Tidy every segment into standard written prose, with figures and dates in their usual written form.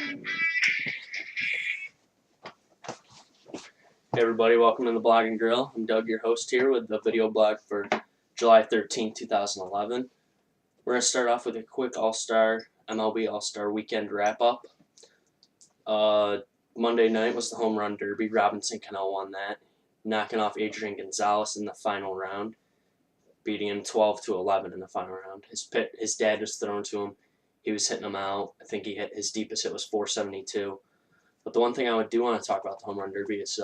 Hey everybody, welcome to the Blog and Grill. I'm Doug, your host here with the video blog for July 13th, 2011. We're going to start off with a quick MLB All-Star Weekend wrap-up. Monday night was the Home Run Derby. Robinson Cano won that, knocking off Adrian Gonzalez in the final round, beating him 12-11 in the final round. His dad was thrown to him. He was hitting him out. I think his deepest hit was 472. But the one thing I do want to talk about the Home Run Derby is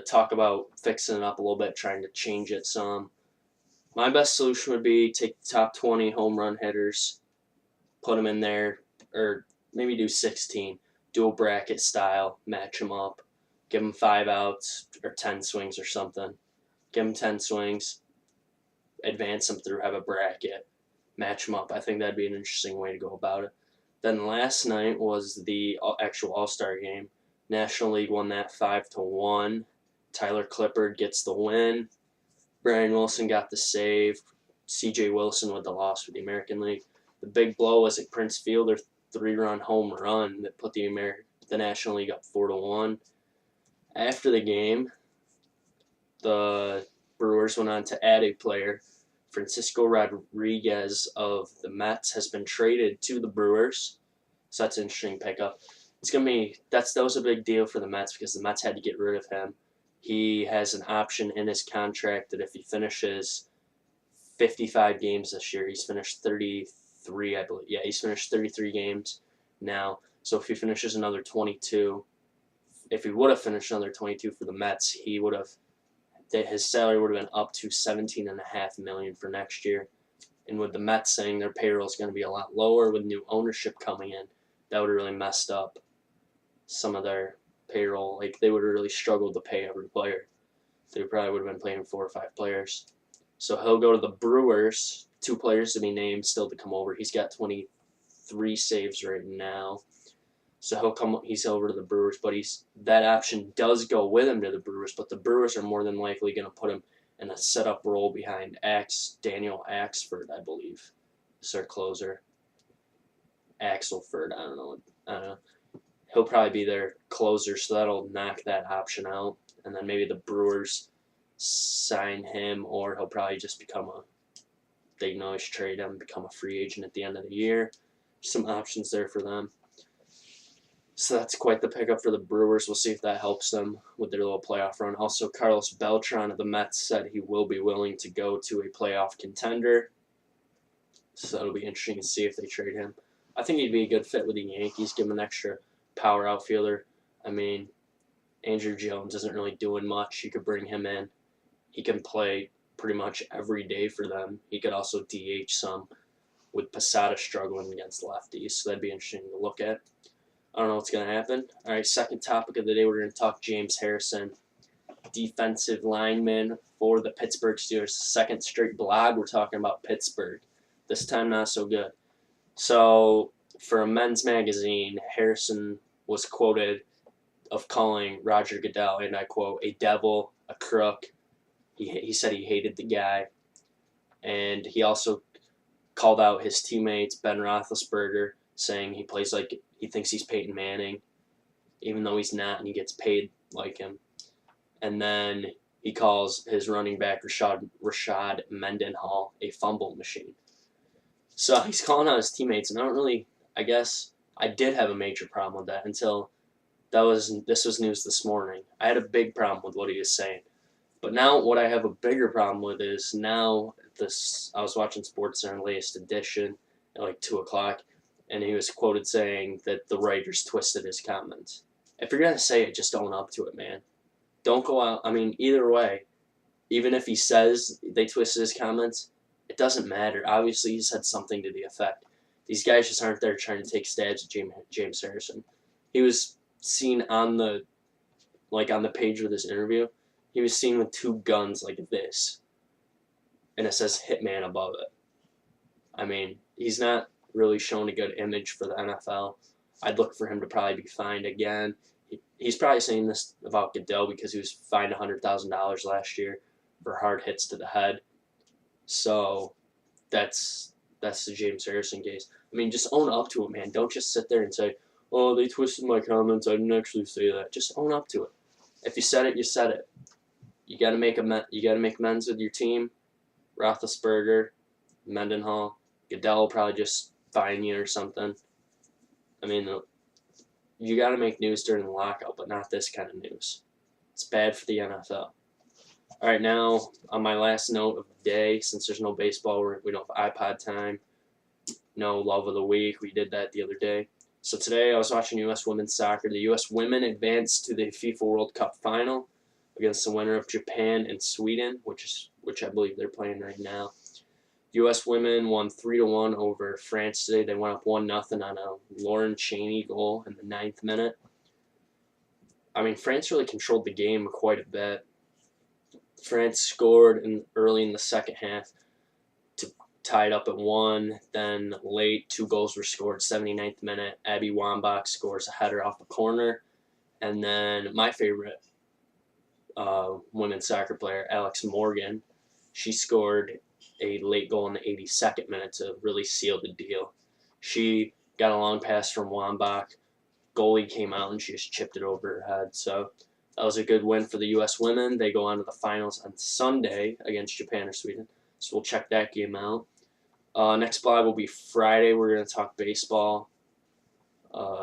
talk about fixing it up a little bit, trying to change it some. My best solution would be take the top 20 home run hitters, put them in there, or maybe do 16, dual bracket style, match them up, give them 5 outs or 10 swings or something. Give them 10 swings, advance them through, have a bracket, match them up. I think that'd be an interesting way to go about it. Then last night was the actual All-Star game. National League won that 5-1. Tyler Clippard gets the win. Brian Wilson got the save. C.J. Wilson with the loss for the American League. The big blow was at Prince Fielder 3-run home run that put the National League up 4-1. After the game, the Brewers went on to add a player. Francisco Rodriguez of the Mets has been traded to the Brewers, so that's an interesting pickup. That was a big deal for the Mets because the Mets had to get rid of him. He has an option in his contract that if he finishes 55 games this year, he's finished 33, I believe. Yeah, he's finished 33 games now. So if he finishes another 22, if he would have finished another 22 for the Mets, his salary would have been up to $17.5 million for next year. And with the Mets saying their payroll is going to be a lot lower with new ownership coming in, that would have really messed up some of their payroll. Like, they would have really struggled to pay every player. They probably would have been playing 4 or 5 players. So he'll go to the Brewers. 2 players to be named still to come over. He's got 23 saves right now. So he's over to the Brewers, but that option does go with him to the Brewers, but the Brewers are more than likely going to put him in a setup role behind Daniel Axford, I believe. Is their closer. Axelford, I don't know. He'll probably be their closer, so that'll knock that option out. And then maybe the Brewers sign him, or he'll probably just they can always trade him, become a free agent at the end of the year. Some options there for them. So that's quite the pickup for the Brewers. We'll see if that helps them with their little playoff run. Also, Carlos Beltran of the Mets said he will be willing to go to a playoff contender. So it'll be interesting to see if they trade him. I think he'd be a good fit with the Yankees, give him an extra power outfielder. I mean, Andrew Jones isn't really doing much. You could bring him in. He can play pretty much every day for them. He could also DH some with Posada struggling against lefties, so that'd be interesting to look at. I don't know what's going to happen. All right, second topic of the day, we're going to talk James Harrison, defensive lineman for the Pittsburgh Steelers. Second straight blog, we're talking about Pittsburgh. This time, not so good. So, for a men's magazine, Harrison was quoted of calling Roger Goodell, and I quote, a devil, a crook. He said he hated the guy. And he also called out his teammates, Ben Roethlisberger, saying he plays like he thinks he's Peyton Manning, even though he's not, and he gets paid like him. And then he calls his running back, Rashad Mendenhall, a fumble machine. So he's calling out his teammates, and I guess I did have a major problem with that until this was news this morning. I had a big problem with what he was saying. But now what I have a bigger problem with is I was watching SportsCenter latest edition at like 2 o'clock, and he was quoted saying that the writers twisted his comments. If you're going to say it, just own up to it, man. Don't go out. I mean, either way, even if he says they twisted his comments, it doesn't matter. Obviously, he said something to the effect. These guys just aren't there trying to take stabs at James Harrison. He was seen on the page with his interview. He was seen with 2 guns like this, and it says Hitman above it. I mean, he's not really shown a good image for the NFL. I'd look for him to probably be fined again. He's probably saying this about Goodell because he was fined $100,000 last year for hard hits to the head. So that's that's the James Harrison case. I mean, just own up to it, man. Don't just sit there and say, "Oh, they twisted my comments. I didn't actually say that." Just own up to it. If you said it, you said it. You got to make amends with your team. Roethlisberger, Mendenhall, Goodell will probably just fine you or something. I mean, you got to make news during the lockout, but not this kind of news. It's bad for the NFL. All right, now on my last note of the day, since there's no baseball, we don't have iPod time, no love of the week. We did that the other day. So today I was watching U.S. women's soccer. The U.S. women advanced to the FIFA World Cup final against the winner of Japan and Sweden, which I believe they're playing right now. U.S. women won 3-1 over France today. They went up 1-0 on a Lauren Cheney goal in the 9th minute. I mean, France really controlled the game quite a bit. France scored early in the second half to tie it up at 1. Then late, 2 goals were scored. 79th minute, Abby Wambach scores a header off a corner. And then my favorite women's soccer player, Alex Morgan, she scored a late goal in the 82nd minute to really seal the deal. She got a long pass from Wambach. Goalie came out and she just chipped it over her head. So that was a good win for the U.S. women. They go on to the finals on Sunday against Japan or Sweden. So we'll check that game out. Next live will be Friday. We're going to talk baseball.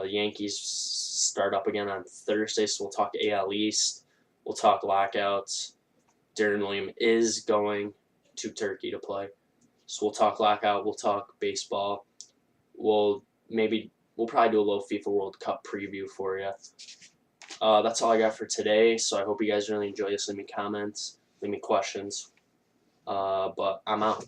Yankees start up again on Thursday, so we'll talk AL East. We'll talk lockouts. Darren Williams is going to Turkey to play. So we'll talk lockout. We'll talk baseball. We'll probably do a little FIFA World Cup preview for you. That's all I got for today. So I hope you guys really enjoy this. Leave me comments. Leave me questions. But I'm out.